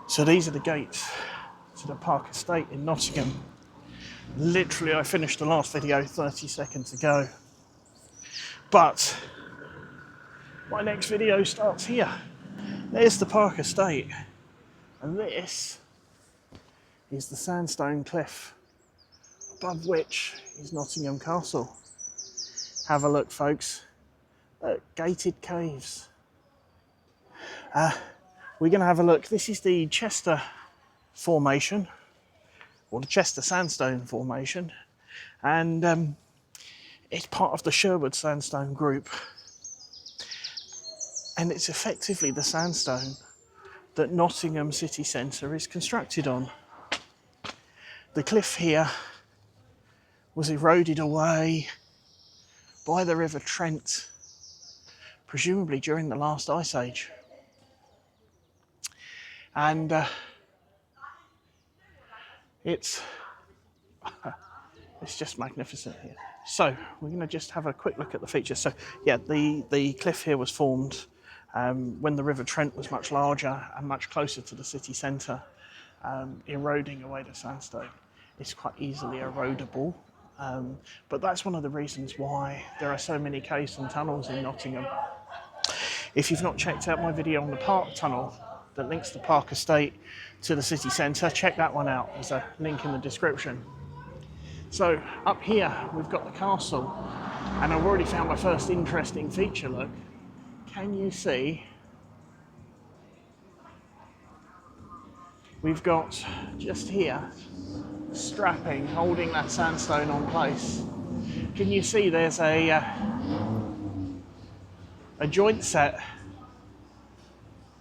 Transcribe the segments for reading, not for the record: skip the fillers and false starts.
So these are the gates to the Park Estate in Nottingham. Literally, I finished the last video 30 seconds ago. But my next video starts here. There's the Park Estate. And this is the Sandstone cliff, above which is Nottingham Castle. Have a look, folks, at gated caves. We're going to have a look. This is the Chester formation, or the Chester Sandstone formation, and it's part of the Sherwood Sandstone group. And it's effectively the sandstone that Nottingham city centre is constructed on. The cliff here was eroded away by the River Trent, presumably during the last ice age. And it's just magnificent here. So we're going to just have a quick look at the features. So yeah, the cliff here was formed when the River Trent was much larger and much closer to the city centre, eroding away the sandstone. It's quite easily erodable, but that's one of the reasons why there are so many caves and tunnels in Nottingham. If you've not checked out my video on the Park Tunnel that links the Park Estate to the city centre, check that one out. There's a link in the description. So up here we've got the castle, and I've already found my first interesting feature. Look, can you see? We've got just here strapping, holding that sandstone on place. Can you see there's a joint set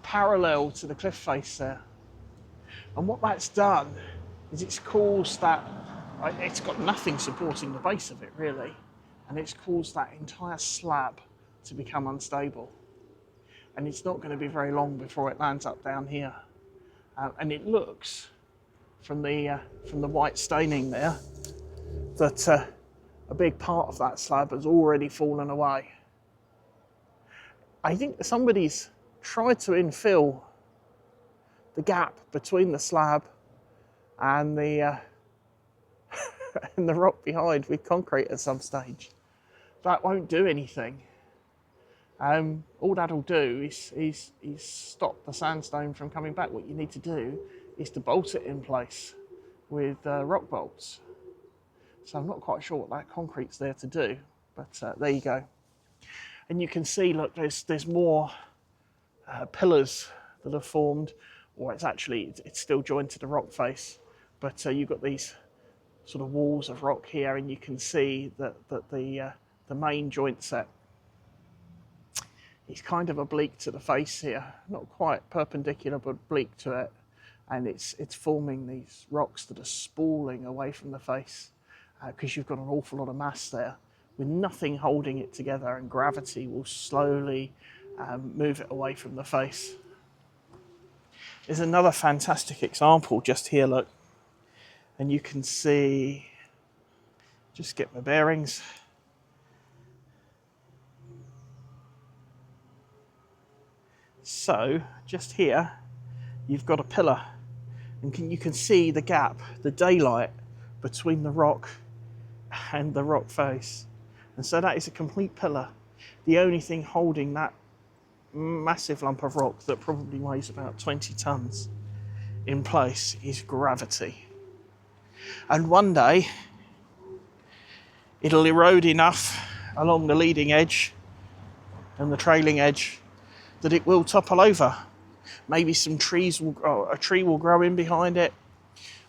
parallel to the cliff face there? And what that's done is it's caused that, it's got nothing supporting the base of it really, and it's caused that entire slab to become unstable. And it's not going to be very long before it lands up down here. And it looks, from the white staining there, that a big part of that slab has already fallen away. I think somebody's tried to infill the gap between the slab and the and the rock behind with concrete at some stage. That won't do anything. All that'll do is stop the sandstone from coming back. What you need to do is to bolt it in place with rock bolts. So I'm not quite sure what that concrete's there to do, but there you go. And you can see, look, there's more pillars that have formed, or it's still joined to the rock face, but you've got these sort of walls of rock here, and you can see that the main joint set is kind of oblique to the face here, not quite perpendicular but oblique to it, and it's forming these rocks that are spooling away from the face because you've got an awful lot of mass there with nothing holding it together, and gravity will slowly move it away from the face. There's another fantastic example just here, look, and you can see, just get my bearings. So just here, you've got a pillar, and you can see the gap, the daylight between the rock and the rock face. And so that is a complete pillar. The only thing holding that massive lump of rock that probably weighs about 20 tons in place is gravity. And one day, it'll erode enough along the leading edge and the trailing edge that it will topple over. Maybe some trees will grow, a tree will grow in behind it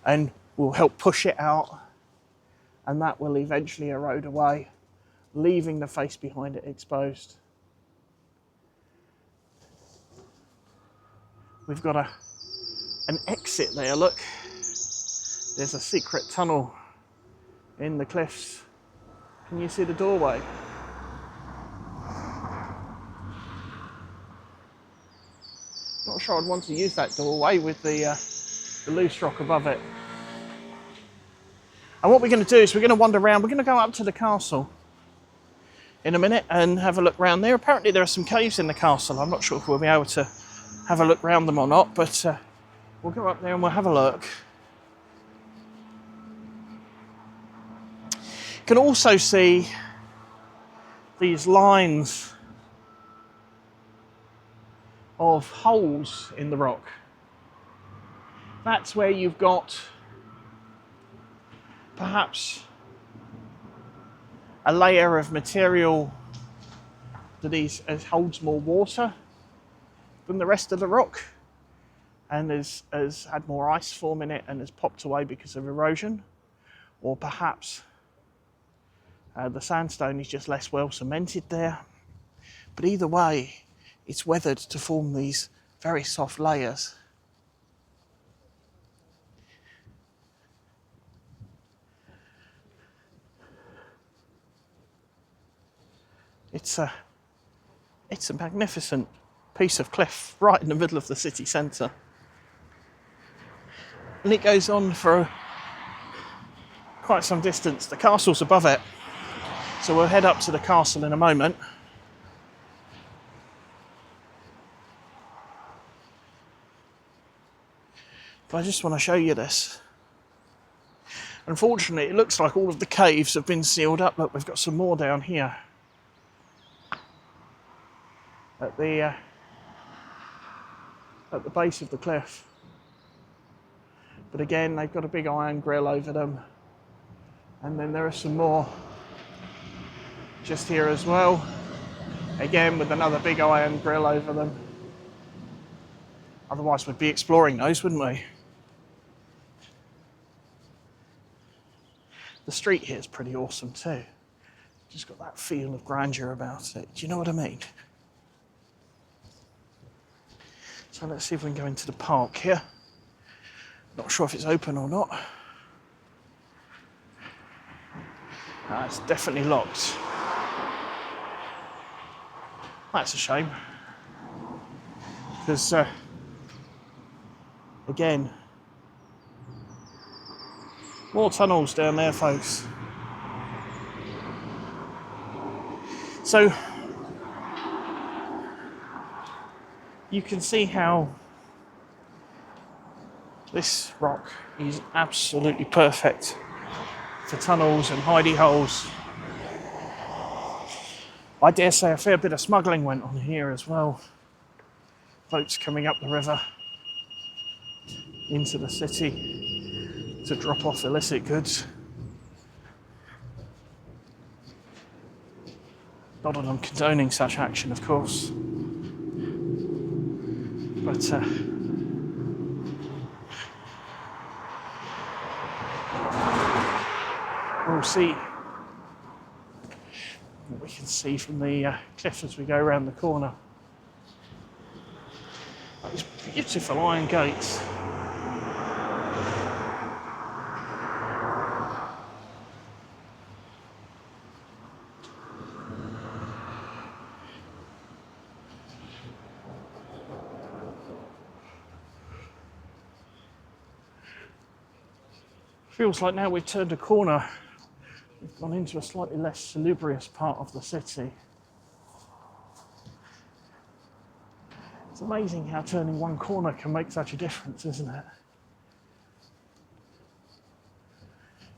and will help push it out, and that will eventually erode away, leaving the face behind it exposed. We've got an exit there, look. There's a secret tunnel in the cliffs. Can you see the doorway? Not sure I'd want to use that doorway with the loose rock above it. And what we're going to do is we're going to wander around. We're going to go up to the castle in a minute and have a look around there. Apparently there are some caves in the castle. I'm not sure if we'll be able to have a look around them or not, but We'll go up there and we'll have a look. You can also see these lines of holes in the rock. That's where you've got perhaps a layer of material that holds more water than the rest of the rock and has had more ice form in it and has popped away because of erosion, or perhaps the sandstone is just less well cemented there. But either way, it's weathered to form these very soft layers. It's a magnificent piece of cliff right in the middle of the city centre. And it goes on for quite some distance. The castle's above it, so we'll head up to the castle in a moment. But I just want to show you this. Unfortunately, it looks like all of the caves have been sealed up. Look, we've got some more down here at the base of the cliff. But again, they've got a big iron grill over them. And then there are some more just here as well. Again, with another big iron grill over them. Otherwise, we'd be exploring those, wouldn't we? The street here is pretty awesome too. Just got that feel of grandeur about it. Do you know what I mean? So let's see if we can go into the park here. Not sure if it's open or not. It's definitely locked. That's a shame. Because, again, more tunnels down there, folks. So, you can see how this rock is absolutely perfect for tunnels and hidey holes. I dare say a fair bit of smuggling went on here as well. Boats coming up the river into the city to drop off illicit goods. Not that I'm condoning such action, of course. But we'll see what we can see from the cliff as we go around the corner. These beautiful iron gates. Feels like now we've turned a corner, we've gone into a slightly less salubrious part of the city. It's amazing how turning one corner can make such a difference, isn't it?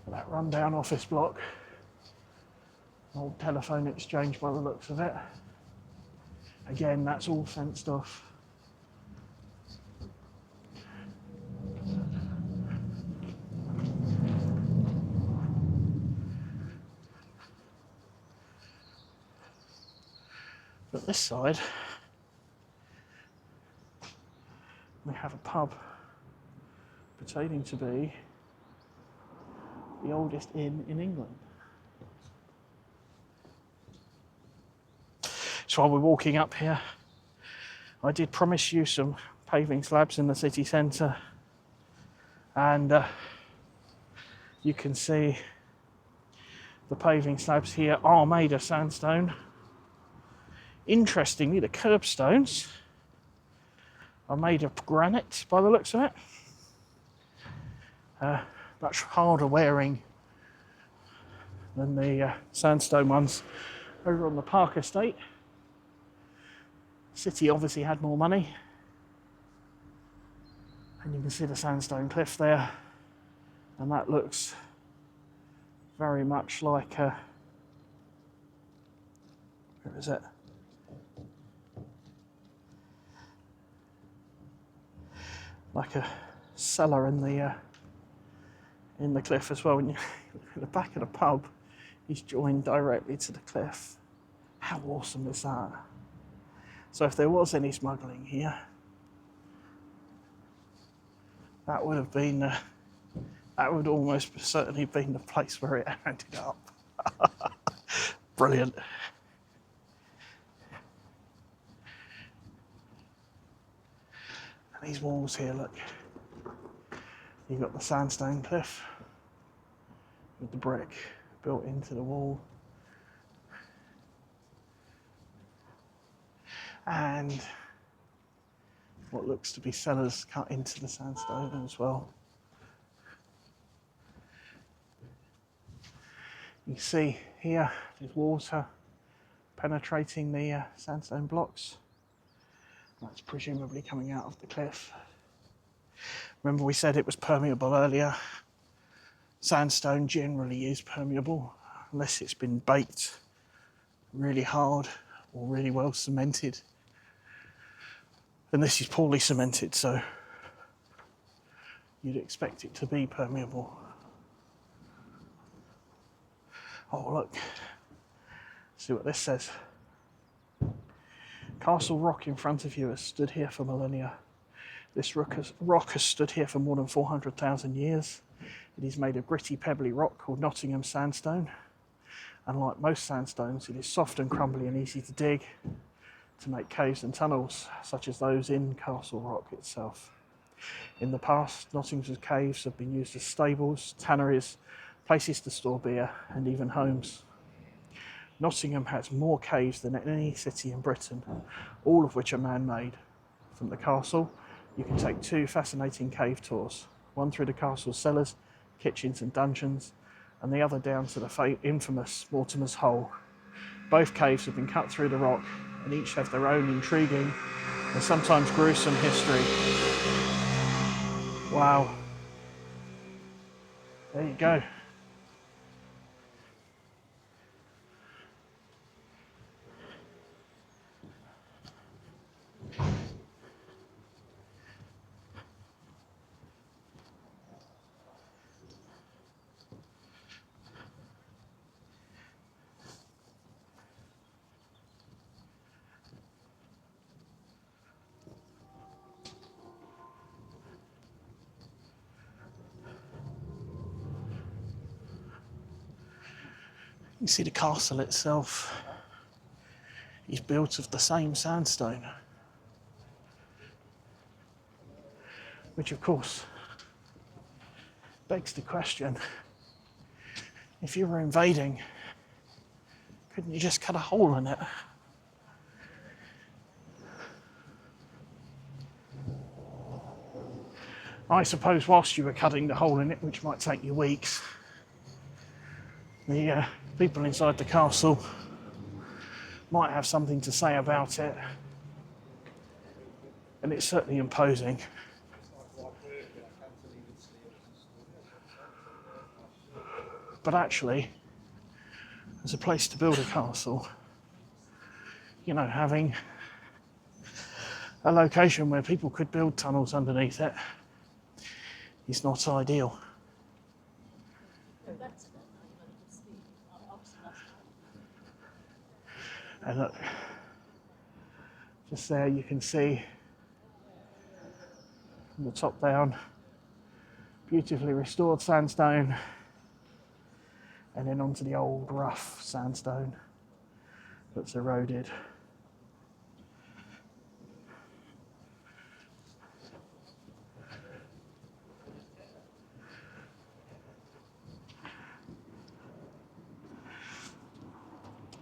That rundown office block, an old telephone exchange by the looks of it. Again, that's all fenced off. But this side, we have a pub pertaining to be the oldest inn in England. So while we're walking up here, I did promise you some paving slabs in the city centre, and you can see the paving slabs here are made of sandstone. Interestingly, the curbstones are made of granite by the looks of it. Much harder wearing than the sandstone ones over on the Park estate. City obviously had more money. And you can see the sandstone cliff there, and that looks very much like a, where is it? Like a cellar in the cliff as well. When you look at the back of the pub, he's joined directly to the cliff. How awesome is that? So if there was any smuggling here, that would have been, that would almost certainly been the place where it ended up. Brilliant. And these walls here, look. You've got the sandstone cliff with the brick built into the wall. And what looks to be cellars cut into the sandstone as well. You can see here there's water penetrating the sandstone blocks. That's presumably coming out of the cliff. Remember we said it was permeable earlier. Sandstone generally is permeable unless it's been baked really hard or really well cemented. And this is poorly cemented, so you'd expect it to be permeable. Oh look, see what this says. Castle Rock in front of you has stood here for millennia. This rock has stood here for more than 400,000 years. It is made of gritty, pebbly rock called Nottingham Sandstone. And like most sandstones, it is soft and crumbly and easy to dig to make caves and tunnels, such as those in Castle Rock itself. In the past, Nottingham's caves have been used as stables, tanneries, places to store beer, and even homes. Nottingham has more caves than any city in Britain, all of which are man-made. From the castle, you can take 2 fascinating cave tours, one through the castle's cellars, kitchens and dungeons, and the other down to the infamous Mortimer's Hole. Both caves have been cut through the rock and each have their own intriguing and sometimes gruesome history. Wow. There you go. You can see the castle itself is built of the same sandstone, which of course begs the question, if you were invading, couldn't you just cut a hole in it? I suppose whilst you were cutting the hole in it, which might take you weeks, the people inside the castle might have something to say about it, and it's certainly imposing. But actually, as a place to build a castle, you know, having a location where people could build tunnels underneath it is not ideal. And look, just there you can see from the top down, beautifully restored sandstone, and then onto the old rough sandstone that's eroded.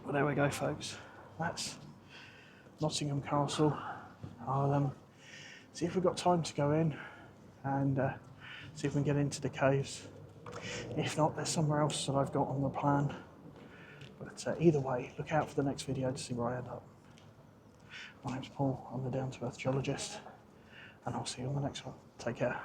Well, there we go, folks. That's Nottingham Castle. I'll see if we've got time to go in and see if we can get into the caves. If not, there's somewhere else that I've got on the plan. But either way, look out for the next video to see where I end up. My name's Paul, I'm the Down to Earth Geologist, and I'll see you on the next one. Take care.